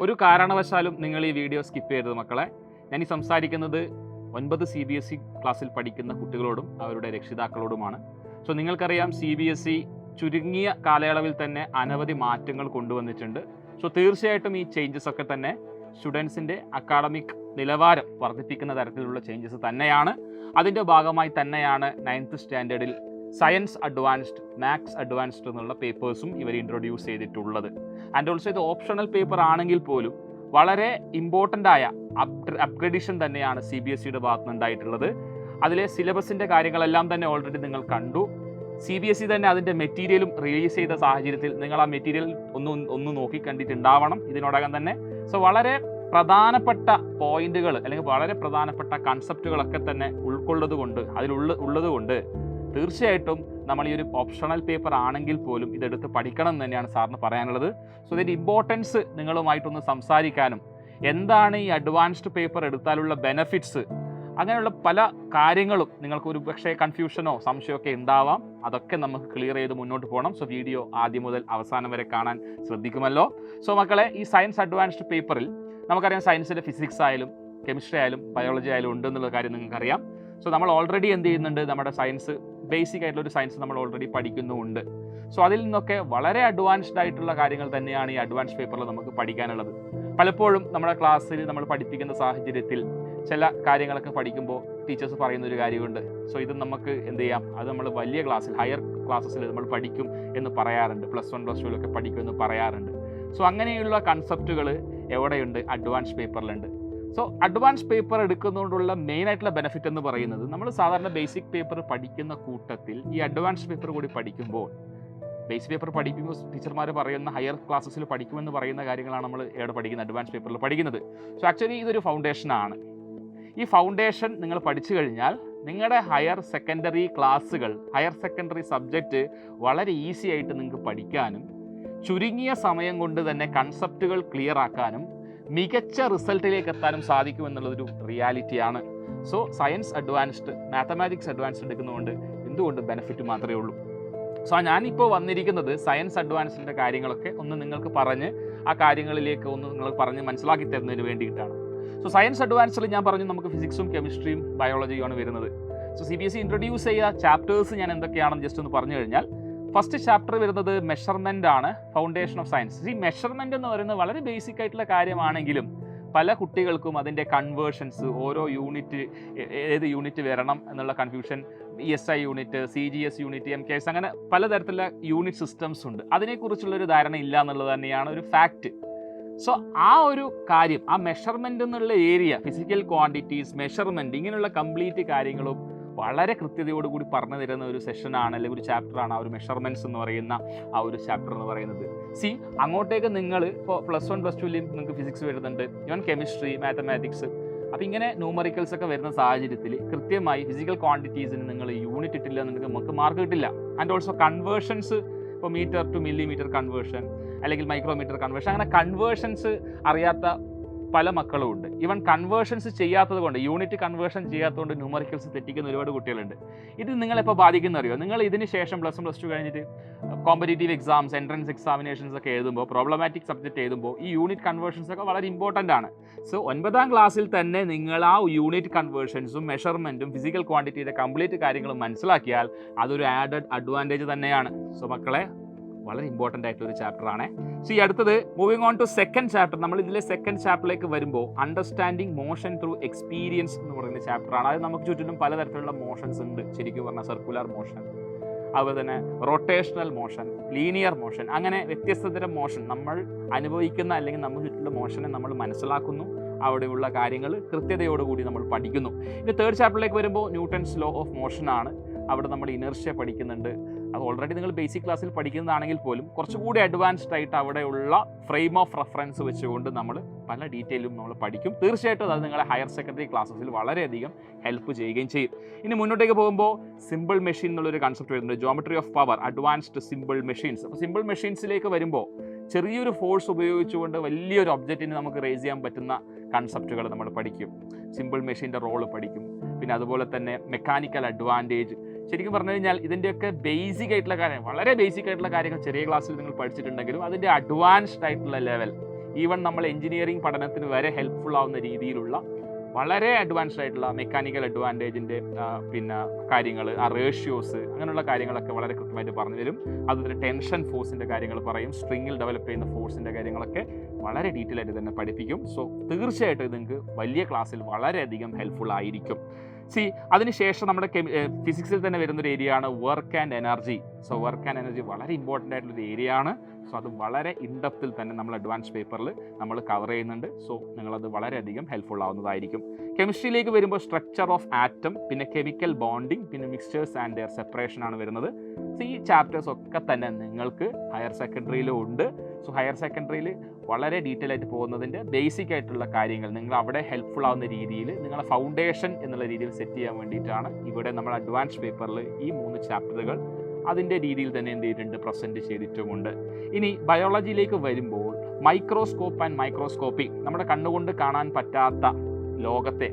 ഒരു കാരണവശാലും നിങ്ങൾ ഈ വീഡിയോ സ്കിപ്പ് ചെയ്തത് മക്കളെ. ഞാൻ ഈ സംസാരിക്കുന്നത് 9 CBSE ക്ലാസ്സിൽ പഠിക്കുന്ന കുട്ടികളോടും അവരുടെ രക്ഷിതാക്കളോടുമാണ്. സോ നിങ്ങൾക്കറിയാം CBSE ചുരുങ്ങിയ കാലയളവിൽ തന്നെ അനവധി മാറ്റങ്ങൾ കൊണ്ടുവന്നിട്ടുണ്ട്. സോ തീർച്ചയായിട്ടും ഈ ചേഞ്ചസ് ഒക്കെ തന്നെ സ്റ്റുഡൻസിൻ്റെ അക്കാഡമിക് നിലവാരം വർദ്ധിപ്പിക്കുന്ന തരത്തിലുള്ള ചേഞ്ചസ് തന്നെയാണ്. അതിൻ്റെ ഭാഗമായി തന്നെയാണ് 9th സ്റ്റാൻഡേർഡിൽ സയൻസ് അഡ്വാൻസ്ഡ്, മാത്സ് അഡ്വാൻസ്ഡ് എന്നുള്ള പേപ്പേഴ്സും ഇവർ ഇൻട്രൊഡ്യൂസ് ചെയ്തിട്ടുള്ളത്. ആൻഡ് ഓൾസോ ഇത് ഓപ്ഷണൽ പേപ്പർ ആണെങ്കിൽ പോലും വളരെ ഇമ്പോർട്ടൻ്റ് ആയ അപ്ഗ്രഡേഷൻ തന്നെയാണ് CBSEയുടെ ഭാഗത്തുനിന്ന് ഉണ്ടായിട്ടുള്ളത്. അതിലെ സിലബസിൻ്റെ കാര്യങ്ങളെല്ലാം തന്നെ ഓൾറെഡി നിങ്ങൾ കണ്ടു. CBSE തന്നെ അതിൻ്റെ മെറ്റീരിയലും റിലീസ് ചെയ്ത സാഹചര്യത്തിൽ നിങ്ങൾ ആ മെറ്റീരിയൽ ഒന്ന് നോക്കി കണ്ടിട്ടുണ്ടാവണം ഇതിനോടകം തന്നെ. സോ വളരെ പ്രധാനപ്പെട്ട പോയിന്റുകൾ അല്ലെങ്കിൽ വളരെ പ്രധാനപ്പെട്ട കൺസെപ്റ്റുകളൊക്കെ തന്നെ ഉള്ളതുകൊണ്ട് തീർച്ചയായിട്ടും നമ്മൾ ഈ ഒരു ഓപ്ഷണൽ പേപ്പർ ആണെങ്കിൽ പോലും ഇതെടുത്ത് പഠിക്കണം എന്ന് തന്നെയാണ് സാറിന് പറയാനുള്ളത്. സോ ഇതിൻ്റെ ഇമ്പോർട്ടൻസ് നിങ്ങളുമായിട്ടൊന്ന് സംസാരിക്കാനും എന്താണ് ഈ അഡ്വാൻസ്ഡ് പേപ്പർ എടുത്താലുള്ള ബെനഫിറ്റ്സ്, അങ്ങനെയുള്ള പല കാര്യങ്ങളും നിങ്ങൾക്ക് ഒരു പക്ഷേ കൺഫ്യൂഷനോ സംശയമൊക്കെ ഉണ്ടാവാം. അതൊക്കെ നമുക്ക് ക്ലിയർ ചെയ്ത് മുന്നോട്ട് പോകണം. സോ വീഡിയോ ആദ്യം മുതൽ അവസാനം വരെ കാണാൻ ശ്രദ്ധിക്കുമല്ലോ. സോ മക്കളെ, ഈ സയൻസ് അഡ്വാൻസ്ഡ് പേപ്പറിൽ നമുക്കറിയാം സയൻസിൽ ഫിസിക്സ് ആയാലും കെമിസ്ട്രി ആയാലും ബയോളജി ആയാലും ഉണ്ടെന്നുള്ള കാര്യം നിങ്ങൾക്കറിയാം. സോ നമ്മൾ ഓൾറെഡി എന്ത് ചെയ്യുന്നുണ്ട്, നമ്മുടെ സയൻസ് ബേസിക് ആയിട്ടുള്ളൊരു സയൻസ് നമ്മൾ ഓൾറെഡി പഠിക്കുന്നുമുണ്ട്. സോ അതിൽ നിന്നൊക്കെ വളരെ അഡ്വാൻസ്ഡ് ആയിട്ടുള്ള കാര്യങ്ങൾ തന്നെയാണ് ഈ അഡ്വാൻസ് പേപ്പറിൽ നമുക്ക് പഠിക്കാനുള്ളത്. പലപ്പോഴും നമ്മുടെ ക്ലാസ്സിൽ നമ്മൾ പഠിപ്പിക്കുന്ന സാഹചര്യത്തിൽ ചില കാര്യങ്ങളൊക്കെ പഠിക്കുമ്പോൾ ടീച്ചേഴ്സ് പറയുന്ന ഒരു കാര്യമുണ്ട്. സോ ഇത് നമുക്ക് എന്ത് ചെയ്യാം, അത് നമ്മൾ വലിയ ക്ലാസ്സിൽ ഹയർ ക്ലാസ്സസിൽ നമ്മൾ പഠിക്കും എന്ന് പറയാറുണ്ട്, +1 +2 പഠിക്കും എന്ന് പറയാറുണ്ട്. സോ അങ്ങനെയുള്ള കൺസെപ്റ്റുകൾ എവിടെയുണ്ട്, അഡ്വാൻസ് പേപ്പറിലുണ്ട്. സോ അഡ്വാൻസ് പേപ്പർ എടുക്കുന്നതുകൊണ്ടുള്ള മെയിൻ ആയിട്ടുള്ള ബെനിഫിറ്റ് എന്ന് പറയുന്നത്, നമ്മൾ സാധാരണ ബേസിക് പേപ്പർ പഠിക്കുന്ന കൂട്ടത്തിൽ ഈ അഡ്വാൻസ് പേപ്പർ കൂടി പഠിക്കുമ്പോൾ, ബേസിക് പേപ്പർ പഠിക്കുമ്പോൾ ടീച്ചർമാർ പറയുന്ന ഹയർ ക്ലാസ്സസിൽ പഠിക്കുമെന്ന് പറയുന്ന കാര്യങ്ങളാണ് നമ്മൾ എവിടെ പഠിക്കുന്നത്, അഡ്വാൻസ് പേപ്പറിൽ പഠിക്കുന്നത്. സോ ആക്ച്വലി ഇതൊരു ഫൗണ്ടേഷനാണ്. ഈ ഫൗണ്ടേഷൻ നിങ്ങൾ പഠിച്ചു കഴിഞ്ഞാൽ നിങ്ങളുടെ ഹയർ സെക്കൻഡറി ക്ലാസ്സുകൾ, ഹയർ സെക്കൻഡറി സബ്ജക്റ്റ് വളരെ ഈസി ആയിട്ട് നിങ്ങൾക്ക് പഠിക്കാനും ചുരുങ്ങിയ സമയം കൊണ്ട് തന്നെ കൺസെപ്റ്റുകൾ ക്ലിയർ ആക്കാനും മികച്ച റിസൾട്ടിലേക്ക് എത്താനും സാധിക്കുമെന്നുള്ളതൊരു റിയാലിറ്റിയാണ്. So science advanced, mathematics advanced എടുക്കുന്നതുകൊണ്ട് എന്തുകൊണ്ട് ബെനിഫിറ്റ് മാത്രമേ ഉള്ളൂ. സോ ഞാനിപ്പോൾ വന്നിരിക്കുന്നത് സയൻസ് അഡ്വാൻസിൻ്റെ കാര്യങ്ങളൊക്കെ ഒന്ന് നിങ്ങൾക്ക് പറഞ്ഞ് ആ കാര്യങ്ങളിലേക്ക് ഒന്ന് നിങ്ങൾ പറഞ്ഞ് മനസ്സിലാക്കി തരുന്നതിന് വേണ്ടിയിട്ടാണ്. സോ സയൻസ് അഡ്വാൻസിൽ ഞാൻ പറഞ്ഞു നമുക്ക് ഫിസിക്സും കെമിസ്ട്രിയും ബയോളജിയുമാണ് വരുന്നത്. സോ CBSE ഇൻട്രൊഡ്യൂസ് ചെയ്ത ചാപ്റ്റേഴ്സ് ഞാൻ എന്തൊക്കെയാണെന്ന് ജസ്റ്റ് ഒന്ന് പറഞ്ഞു കഴിഞ്ഞാൽ, ഫസ്റ്റ് ചാപ്റ്റർ വരുന്നത് മെഷർമെൻ്റ് ആണ്, ഫൗണ്ടേഷൻ ഓഫ് സയൻസ്. ഈ മെഷർമെൻ്റ് എന്ന് പറയുന്നത് വളരെ ബേസിക് ആയിട്ടുള്ള കാര്യമാണെങ്കിലും പല കുട്ടികൾക്കും അതിൻ്റെ കൺവേർഷൻസ്, ഓരോ യൂണിറ്റ് ഏത് യൂണിറ്റ് വരണം എന്നുള്ള confusion, ESI unit, CGS unit, MKS, അങ്ങനെ പലതരത്തിലുള്ള യൂണിറ്റ് സിസ്റ്റംസ് ഉണ്ട്. അതിനെക്കുറിച്ചുള്ളൊരു ധാരണ ഇല്ല എന്നുള്ളത് തന്നെയാണ് ഒരു ഫാക്റ്റ്. സോ ആ ഒരു കാര്യം, ആ മെഷർമെൻ്റ് എന്നുള്ള ഏരിയ, ഫിസിക്കൽ ക്വാണ്ടിറ്റീസ്, മെഷർമെൻറ്റ്, ഇങ്ങനെയുള്ള കംപ്ലീറ്റ് കാര്യങ്ങളും വളരെ കൃത്യതയോടുകൂടി പറഞ്ഞു തരുന്ന ഒരു സെഷനാണ് അല്ലെങ്കിൽ ഒരു ചാപ്റ്ററാണ് ആ ഒരു മെഷർമെൻറ്റ്സ് എന്ന് പറയുന്ന ആ ഒരു ചാപ്റ്റർ എന്ന് പറയുന്നത്. അങ്ങോട്ടേക്ക് നിങ്ങൾ ഇപ്പോൾ +1 +2 നിങ്ങൾക്ക് ഫിസിക്സ് വരുന്നുണ്ട്, ഈവൻ കെമിസ്ട്രി, മാത്തമാറ്റിക്സ്. അപ്പോൾ ഇങ്ങനെ ന്യൂമറിക്കൽസ് ഒക്കെ വരുന്ന സാഹചര്യത്തിൽ കൃത്യമായി ഫിസിക്കൽ ക്വാണ്ടിറ്റീസിന് നിങ്ങൾ യൂണിറ്റ് ഇട്ടില്ല എന്നുണ്ടെങ്കിൽ നമുക്ക് മാർക്ക് കിട്ടില്ല. ആൻഡ് ഓൾസോ കൺവേർഷൻസ്, ഇപ്പോൾ മീറ്റർ ടു മില്ലിമീറ്റർ കൺവേർഷൻ അല്ലെങ്കിൽ മൈക്രോമീറ്റർ കൺവേർഷൻ, അങ്ങനെ കൺവേർഷൻസ് അറിയാത്ത പല മക്കളും ഉണ്ട്. ഈവൻ കൺവേർഷൻസ് ചെയ്യാത്തത് കൊണ്ട്, യൂണിറ്റ് കൺവേർഷൻ ചെയ്യാത്തതുകൊണ്ട് ന്യൂമറിക്കൽസ് തെറ്റിക്കുന്ന ഒരുപാട് കുട്ടികളുണ്ട്. ഇത് നിങ്ങളെപ്പോൾ ബാധിക്കുന്ന അറിയോ, നിങ്ങൾ ഇതിന് ശേഷം +1 +2 കഴിഞ്ഞിട്ട് കോമ്പറ്റേറ്റീവ് എക്സാംസ്, എൻട്രൻസ് എക്സാമിനേഷൻസ് ഒക്കെ എഴുതുമ്പോൾ, പ്രോബ്ലമാറ്റിക് സബ്ജക്റ്റ് എഴുതുമ്പോൾ ഈ യൂണിറ്റ് കൺവേർഷൻസ് ഒക്കെ വളരെ ഇമ്പോർട്ടൻ്റ് ആണ്. സോ 9ാം ക്ലാസ്സിൽ തന്നെ നിങ്ങൾ ആ യൂണിറ്റ് കൺവേർഷൻസും മെഷർമെൻറ്റും ഫിസിക്കൽ ക്വാണ്ടിറ്റിയുടെ കംപ്ലീറ്റ് കാര്യങ്ങളും മനസ്സിലാക്കിയാൽ അതൊരു ആഡഡ് അഡ്വാൻറ്റേജ് തന്നെയാണ്. സോ മക്കളെ, വളരെ ഇമ്പോർട്ടൻ്റ് ആയിട്ടൊരു ചാപ്റ്ററാണ്. സോ ഈ അടുത്തത് moving on to second chapter. നമ്മൾ ഇതിലെ സെക്കൻഡ് ചാപ്റ്ററിലേക്ക് വരുമ്പോൾ അണ്ടർസ്റ്റാൻഡിങ് മോഷൻ ത്രൂ എക്സ്പീരിയൻസ് എന്ന് പറയുന്ന ചാപ്റ്ററാണ്. അത് നമുക്ക് ചുറ്റിലും പലതരത്തിലുള്ള മോഷൻസ് ഉണ്ട്. ശരിക്കും പറഞ്ഞാൽ സർക്കുലർ മോഷൻ, അതുപോലെ തന്നെ റൊട്ടേഷണൽ മോഷൻ, ലീനിയർ മോഷൻ, അങ്ങനെ വ്യത്യസ്ത തരം മോഷൻ നമ്മൾ അനുഭവിക്കുന്ന അല്ലെങ്കിൽ നമുക്ക് ചുറ്റിലുള്ള മോഷനെ നമ്മൾ മനസ്സിലാക്കുന്നു. അവിടെയുള്ള കാര്യങ്ങൾ കൃത്യതയോടുകൂടി നമ്മൾ പഠിക്കുന്നു. ഇനി തേർഡ് ചാപ്റ്ററിലേക്ക് വരുമ്പോൾ ന്യൂട്ടൺസ് ലോ ഓഫ് മോഷൻ ആണ്. അവിടെ നമ്മൾ ഇനർഷ്യ പഠിക്കുന്നുണ്ട്. അത് ഓൾറെഡി നിങ്ങൾ ബേസിക് ക്ലാസ്സിൽ പഠിക്കുന്നതാണെങ്കിൽ പോലും കുറച്ചുകൂടി അഡ്വാൻസ്ഡ് ആയിട്ട് അവിടെയുള്ള ഫ്രെയിം ഓഫ് റെഫറൻസ് വെച്ചുകൊണ്ട് നമ്മൾ പല ഡീറ്റെയിലും നമ്മൾ പഠിക്കും. തീർച്ചയായിട്ടും അത് നിങ്ങളെ ഹയർ സെക്കൻഡറി ക്ലാസ്സസിൽ വളരെയധികം ഹെൽപ്പ് ചെയ്യുകയും ചെയ്യും. ഇനി മുന്നോട്ടേക്ക് പോകുമ്പോൾ സിമ്പിൾ മെഷീൻ എന്നുള്ളൊരു കൺസെപ്റ്റ് വരുന്നുണ്ട്, geometry of power, advanced simple machines. അപ്പോൾ സിമ്പിൾ മെഷീൻസിലേക്ക് വരുമ്പോൾ ചെറിയൊരു ഫോഴ്സ് ഉപയോഗിച്ചുകൊണ്ട് വലിയൊരു ഒബ്ജക്റ്റിന് നമുക്ക് റേസ് ചെയ്യാൻ പറ്റുന്ന കൺസെപ്റ്റുകൾ നമ്മൾ പഠിക്കും. സിമ്പിൾ മെഷീൻ്റെ റോള് പഠിക്കും. പിന്നെ അതുപോലെ തന്നെ മെക്കാനിക്കൽ അഡ്വാൻറ്റേജ്. ശരിക്കും പറഞ്ഞു കഴിഞ്ഞാൽ ഇതിൻ്റെയൊക്കെ ബേസിക് ആയിട്ടുള്ള കാര്യം, വളരെ ബേസിക് ആയിട്ടുള്ള കാര്യങ്ങൾ ചെറിയ ക്ലാസ്സിൽ നിങ്ങൾ പഠിച്ചിട്ടുണ്ടെങ്കിലും അതിൻ്റെ അഡ്വാൻസ്ഡ് ആയിട്ടുള്ള ലെവൽ ഈവൻ നമ്മൾ എഞ്ചിനീയറിംഗ് പഠനത്തിന് വരെ ഹെൽപ്ഫുൾ ആവുന്ന രീതിയിലുള്ള വളരെ അഡ്വാൻസ്ഡ് ആയിട്ടുള്ള മെക്കാനിക്കൽ അഡ്വാൻറ്റേജിൻ്റെ പിന്നെ കാര്യങ്ങൾ, ആ റേഷ്യോസ്, അങ്ങനെയുള്ള കാര്യങ്ങളൊക്കെ വളരെ കൃത്യമായിട്ട് പറഞ്ഞു തരും. അതുപോലെ ടെൻഷൻ ഫോഴ്സിൻ്റെ കാര്യങ്ങൾ പറയും, സ്ട്രിങ്ങിൽ ഡെവലപ്പ് ചെയ്യുന്ന ഫോഴ്സിൻ്റെ കാര്യങ്ങളൊക്കെ വളരെ ഡീറ്റെയിൽ ആയിട്ട് തന്നെ പഠിപ്പിക്കും. സോ തീർച്ചയായിട്ടും ഇത് നിങ്ങൾക്ക് വലിയ ക്ലാസ്സിൽ വളരെയധികം ഹെൽപ്ഫുൾ ആയിരിക്കും. അതിനുശേഷം നമ്മുടെ ഫിസിക്സിൽ തന്നെ വരുന്നൊരു ഏരിയ ആണ് work and energy. So work and energy വളരെ ഇമ്പോർട്ടൻ്റ് ആയിട്ടുള്ളൊരു ഏരിയ ആണ്. സോ അത് വളരെ ഇൻഡെപ്തിൽ തന്നെ നമ്മൾ അഡ്വാൻസ് പേപ്പറിൽ നമ്മൾ കവർ ചെയ്യുന്നുണ്ട്. സോ നിങ്ങളത് വളരെയധികം ഹെൽപ്ഫുൾ ആവുന്നതായിരിക്കും. കെമിസ്ട്രിയിലേക്ക് വരുമ്പോൾ സ്ട്രക്ചർ ഓഫ് ആറ്റം, പിന്നെ കെമിക്കൽ ബോണ്ടിങ്, പിന്നെ മിക്സ്ചേഴ്സ് ആൻഡ് ദെയർ സെപ്പറേഷൻ ആണ് വരുന്നത്. സോ ഈ ചാപ്റ്റേഴ്സ് ഒക്കെ തന്നെ നിങ്ങൾക്ക് ഹയർ സെക്കൻഡറിയിലും ഉണ്ട്. സോ ഹയർ സെക്കൻഡറിയിൽ വളരെ ഡീറ്റെയിൽ ആയിട്ട് പോകുന്നതിൻ്റെ ബേസിക് ആയിട്ടുള്ള കാര്യങ്ങൾ നിങ്ങൾ അവിടെ ഹെൽപ്ഫുൾ ആവുന്ന രീതിയിൽ നിങ്ങളെ ഫൗണ്ടേഷൻ എന്നുള്ള രീതിയിൽ സെറ്റ് ചെയ്യാൻ വേണ്ടിയിട്ടാണ് ഇവിടെ നമ്മൾ അഡ്വാൻസ് പേപ്പറിൽ ഈ 3 ചാപ്റ്ററുകൾ അതിൻ്റെ രീതിയിൽ തന്നെ എന്ത് ചെയ്തിട്ടുണ്ട്, പ്രസൻറ്റ് ചെയ്തിട്ടുമുണ്ട്. ഇനി ബയോളജിയിലേക്ക് വരുമ്പോൾ മൈക്രോസ്കോപ്പ് ആൻഡ് മൈക്രോസ്കോപ്പി, നമ്മുടെ കണ്ണുകൊണ്ട് കാണാൻ പറ്റാത്ത ലോകത്തെ,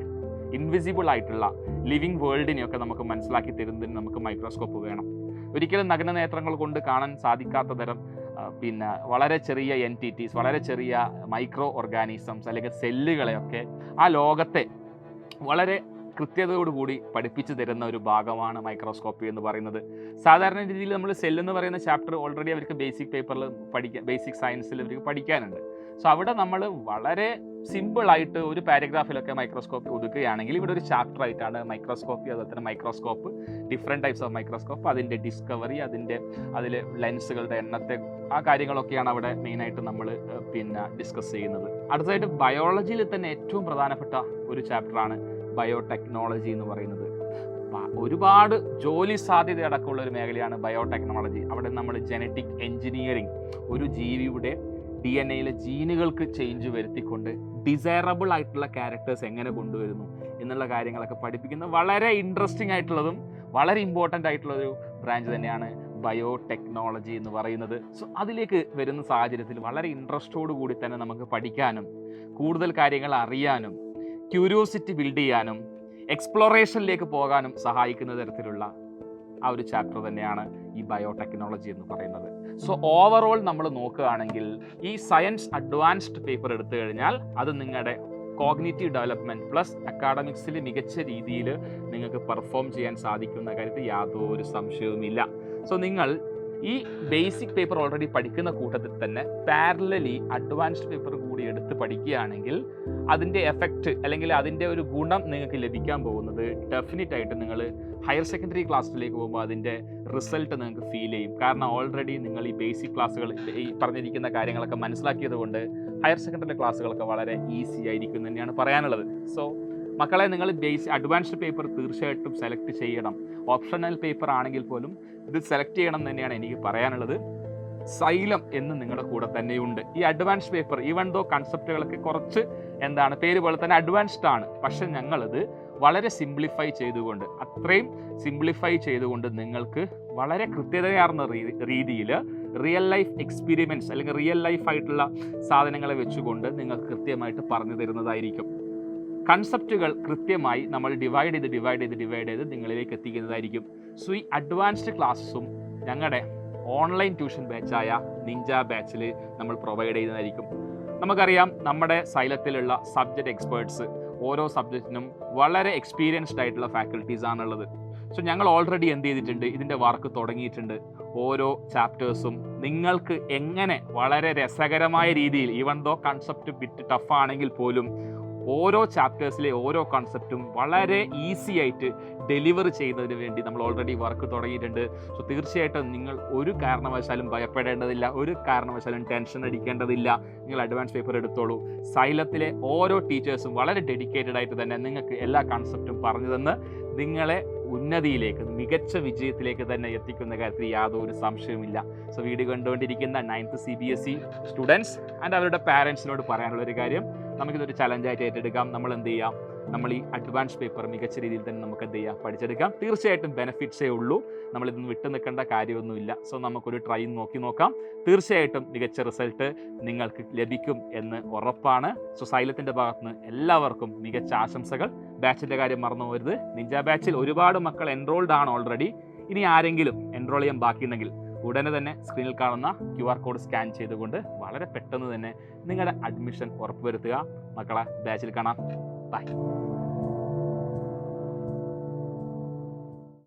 ഇൻവിസിബിൾ ആയിട്ടുള്ള ലിവിങ് വേൾഡിനെയൊക്കെ നമുക്ക് മനസ്സിലാക്കി തരുന്നതിന് നമുക്ക് മൈക്രോസ്കോപ്പ് വേണം. ഒരിക്കലും നഗ്ന നേത്രങ്ങൾ കൊണ്ട് കാണാൻ സാധിക്കാത്ത തരം പിന്നെ വളരെ ചെറിയ എൻറ്റിറ്റീസ്, വളരെ ചെറിയ മൈക്രോ ഓർഗാനിസംസ് അല്ലെങ്കിൽ സെല്ലുകളെയൊക്കെ ആ ലോകത്തെ വളരെ കൃത്യതയോടുകൂടി പഠിപ്പിച്ചു തരുന്ന ഒരു ഭാഗമാണ് മൈക്രോസ്കോപ്പി എന്ന് പറയുന്നത്. സാധാരണ രീതിയിൽ നമ്മൾ സെല്ലെന്ന് പറയുന്ന ചാപ്റ്റർ ഓൾറെഡി അവർക്ക് ബേസിക് പേപ്പറിൽ ബേസിക് സയൻസിൽ അവർക്ക് പഠിക്കാനുണ്ട്. സോ അവിടെ നമ്മൾ വളരെ സിമ്പിളായിട്ട് ഒരു പാരഗ്രാഫിലൊക്കെ മൈക്രോസ്കോപ്പി ഒതുക്കുകയാണെങ്കിൽ ഇവിടെ ഒരു ചാപ്റ്റർ ആയിട്ടാണ് മൈക്രോസ്കോപ്പി, അതുപോലെ തന്നെ microscope, different types of microscope, അതിൻ്റെ ഡിസ്കവറി, അതിൽ ലെൻസുകളുടെ എണ്ണത്തെ, ആ കാര്യങ്ങളൊക്കെയാണ് അവിടെ മെയിനായിട്ട് നമ്മൾ പിന്നെ ഡിസ്കസ് ചെയ്യുന്നത്. അടുത്തതായിട്ട് ബയോളജിയിൽ തന്നെ ഏറ്റവും പ്രധാനപ്പെട്ട ഒരു ചാപ്റ്ററാണ് ബയോടെക്നോളജി എന്ന് പറയുന്നത്. ഒരുപാട് ജോലി സാധ്യത അടക്കമുള്ള ഒരു മേഖലയാണ് ബയോടെക്നോളജി. അവിടെ നമ്മൾ ജനറ്റിക് എൻജിനീയറിങ്, ഒരു ജീവിയുടെ DNA-യിലെ ജീനുകൾക്ക് ചേഞ്ച് വരുത്തിക്കൊണ്ട് ഡിസൈറബിൾ ആയിട്ടുള്ള ക്യാരക്ടേഴ്സ് എങ്ങനെ കൊണ്ടുവരുന്നു എന്നുള്ള കാര്യങ്ങളൊക്കെ പഠിപ്പിക്കുന്ന വളരെ ഇൻട്രസ്റ്റിംഗ് ആയിട്ടുള്ളതും വളരെ ഇമ്പോർട്ടൻ്റ് ആയിട്ടുള്ളൊരു ബ്രാഞ്ച് തന്നെയാണ് ബയോടെക്നോളജി എന്ന് പറയുന്നത്. സോ അതിലേക്ക് വരുന്ന സാഹചര്യത്തിൽ വളരെ ഇൻട്രസ്റ്റോടു കൂടി തന്നെ നമുക്ക് പഠിക്കാനും കൂടുതൽ കാര്യങ്ങൾ അറിയാനും ക്യൂരിയോസിറ്റി ബിൽഡ് ചെയ്യാനും എക്സ്പ്ലോറേഷനിലേക്ക് പോകാനും സഹായിക്കുന്ന തരത്തിലുള്ള ആ ഒരു ചാപ്റ്റർ തന്നെയാണ് ഈ ബയോടെക്നോളജി എന്ന് പറയുന്നത്. സോ ഓവറോൾ നമ്മൾ നോക്കുകയാണെങ്കിൽ ഈ സയൻസ് അഡ്വാൻസ്ഡ് പേപ്പർ എടുത്തു കഴിഞ്ഞാൽ അത് നിങ്ങളുടെ കോഗ്നിറ്റീവ് ഡെവലപ്മെൻറ്റ് പ്ലസ് അക്കാഡമിക്സിൽ മികച്ച രീതിയിൽ നിങ്ങൾക്ക് പെർഫോം ചെയ്യാൻ സാധിക്കുന്ന കാര്യത്തിൽ യാതൊരു സംശയവുമില്ല. സോ നിങ്ങൾ ഈ ബേസിക് പേപ്പർ ഓൾറെഡി പഠിക്കുന്ന കൂട്ടത്തിൽ തന്നെ പാരലലി അഡ്വാൻസ്ഡ് പേപ്പർ കൂടി എടുത്ത് പഠിക്കുകയാണെങ്കിൽ അതിൻ്റെ എഫക്റ്റ് അല്ലെങ്കിൽ അതിൻ്റെ ഒരു ഗുണം നിങ്ങൾക്ക് ലഭിക്കാൻ പോകുന്നത് ഡെഫിനറ്റ് ആയിട്ട് നിങ്ങൾ ഹയർ സെക്കൻഡറി ക്ലാസ്സിലേക്ക് പോകുമ്പോൾ അതിൻ്റെ റിസൾട്ട് നിങ്ങൾക്ക് ഫീൽ ചെയ്യും. കാരണം ഓൾറെഡി നിങ്ങൾ ഈ ബേസിക് ക്ലാസ്സുകൾ, ഈ പറഞ്ഞിരിക്കുന്ന കാര്യങ്ങളൊക്കെ മനസ്സിലാക്കിയത് കൊണ്ട് ഹയർ സെക്കൻഡറി ക്ലാസ്സുകളൊക്കെ വളരെ ഈസി ആയിരിക്കും തന്നെയാണ് പറയാനുള്ളത്. സോ മക്കളെ, നിങ്ങൾ അഡ്വാൻസ്ഡ് പേപ്പർ തീർച്ചയായിട്ടും സെലക്ട് ചെയ്യണം. ഓപ്ഷണൽ പേപ്പർ ആണെങ്കിൽ പോലും ഇത് സെലക്ട് ചെയ്യണം തന്നെയാണ് എനിക്ക് പറയാനുള്ളത്. സൈലം എന്ന് നിങ്ങളുടെ കൂടെ തന്നെയുണ്ട്. ഈ അഡ്വാൻസ്ഡ് പേപ്പർ ഈവൻ ദോ കൺസെപ്റ്റുകളൊക്കെ കുറച്ച് പേര് പോലെ തന്നെ അഡ്വാൻസ്ഡ് ആണ്, പക്ഷെ ഞങ്ങളത് വളരെ സിംപ്ലിഫൈ ചെയ്തുകൊണ്ട്, അത്രയും സിംപ്ലിഫൈ ചെയ്തുകൊണ്ട് നിങ്ങൾക്ക് വളരെ കൃത്യതയാർന്ന രീതിയിൽ റിയൽ ലൈഫ് എക്സ്പീരിമെൻറ്റ്സ് അല്ലെങ്കിൽ റിയൽ ലൈഫ് ആയിട്ടുള്ള സാധനങ്ങളെ വെച്ചുകൊണ്ട് നിങ്ങൾക്ക് കൃത്യമായിട്ട് പറഞ്ഞു തരുന്നതായിരിക്കും. കൺസെപ്റ്റുകൾ കൃത്യമായി നമ്മൾ ഡിവൈഡ് ചെയ്ത് നിങ്ങളിലേക്ക് എത്തിക്കുന്നതായിരിക്കും. സോ ഈ അഡ്വാൻസ്ഡ് ക്ലാസ്സും ഞങ്ങളുടെ ഓൺലൈൻ ട്യൂഷൻ ബാച്ചായ നിഞ്ച ബാച്ചിൽ നമ്മൾ പ്രൊവൈഡ് ചെയ്യുന്നതായിരിക്കും. നമുക്കറിയാം, നമ്മുടെ സൈലത്തിലുള്ള സബ്ജക്റ്റ് എക്സ്പേർട്സ് ഓരോ സബ്ജക്റ്റിനും വളരെ എക്സ്പീരിയൻസ്ഡ് ആയിട്ടുള്ള ഫാക്കൽറ്റീസ് ആണുള്ളത്. സോ ഞങ്ങൾ ഓൾറെഡി എന്ത് ചെയ്തിട്ടുണ്ട്, ഇതിൻ്റെ വർക്ക് തുടങ്ങിയിട്ടുണ്ട്. ഓരോ ചാപ്റ്റേഴ്സും നിങ്ങൾക്ക് എങ്ങനെ വളരെ രസകരമായ രീതിയിൽ, even though concept bit tough ആണെങ്കിൽ പോലും ഓരോ ചാപ്റ്റേഴ്സിലെ ഓരോ കൺസെപ്റ്റും വളരെ ഈസി ആയിട്ട് ഡെലിവർ ചെയ്യുന്നതിന് വേണ്ടി നമ്മൾ ഓൾറെഡി വർക്ക് തുടങ്ങിയിട്ടുണ്ട്. സോ തീർച്ചയായിട്ടും നിങ്ങൾ ഒരു കാരണവശാലും ഭയപ്പെടേണ്ടതില്ല, ഒരു കാരണവശാലും ടെൻഷൻ അടിക്കേണ്ടതില്ല. നിങ്ങൾ അഡ്വാൻസ് പേപ്പർ എടുത്തോളൂ. സൈലത്തിലെ ഓരോ ടീച്ചേഴ്സും വളരെ ഡെഡിക്കേറ്റഡ് ആയിട്ട് തന്നെ നിങ്ങൾക്ക് എല്ലാ കൺസെപ്റ്റും പറഞ്ഞു തന്ന് നിങ്ങളെ ഉന്നതിയിലേക്ക്, മികച്ച വിജയത്തിലേക്ക് തന്നെ എത്തിക്കുന്ന കാര്യത്തിൽ യാതൊരു സംശയവുമില്ല. സോ വീഡിയോ കണ്ടുകൊണ്ടിരിക്കുന്ന 9th CBSE സ്റ്റുഡൻസ് ആൻഡ് അവരുടെ പാരൻസിനോട് പറയാനുള്ളൊരു കാര്യം, നമുക്കിതൊരു ചലഞ്ചായിട്ട് ഏറ്റെടുക്കാം. നമ്മൾ എന്ത് ചെയ്യാം, നമ്മൾ ഈ അഡ്വാൻസ് പേപ്പർ മികച്ച രീതിയിൽ തന്നെ നമുക്ക് എന്ത് ചെയ്യാം, പഠിച്ചെടുക്കാം. തീർച്ചയായിട്ടും ബെനിഫിറ്റ്സേ ഉള്ളൂ, നമ്മളിതൊന്നും വിട്ടു നിൽക്കേണ്ട കാര്യമൊന്നുമില്ല. സോ നമുക്കൊരു ട്രൈ നോക്കാം. തീർച്ചയായിട്ടും മികച്ച റിസൾട്ട് നിങ്ങൾക്ക് ലഭിക്കും എന്ന് ഉറപ്പാണ്. സോ സൈലത്തിൻ്റെ ഭാഗത്തുനിന്ന് എല്ലാവർക്കും മികച്ച ആശംസകൾ. ബാച്ചിൻ്റെ കാര്യം മറന്നു പോകരുത്. നിഞ്ച ബാച്ചിൽ ഒരുപാട് മക്കൾ എൻറോൾഡ് ആണ് ഓൾറെഡി. ഇനി ആരെങ്കിലും എൻറോൾ ചെയ്യാൻ ബാക്കിയുണ്ടെങ്കിൽ ഉടനെ തന്നെ സ്ക്രീനിൽ കാണുന്ന QR കോഡ് സ്കാൻ ചെയ്തുകൊണ്ട് വളരെ പെട്ടെന്ന് തന്നെ നിങ്ങളുടെ അഡ്മിഷൻ ഉറപ്പുവരുത്തുക. മക്കളെ ബാച്ചിൽ കാണാം. ബൈ.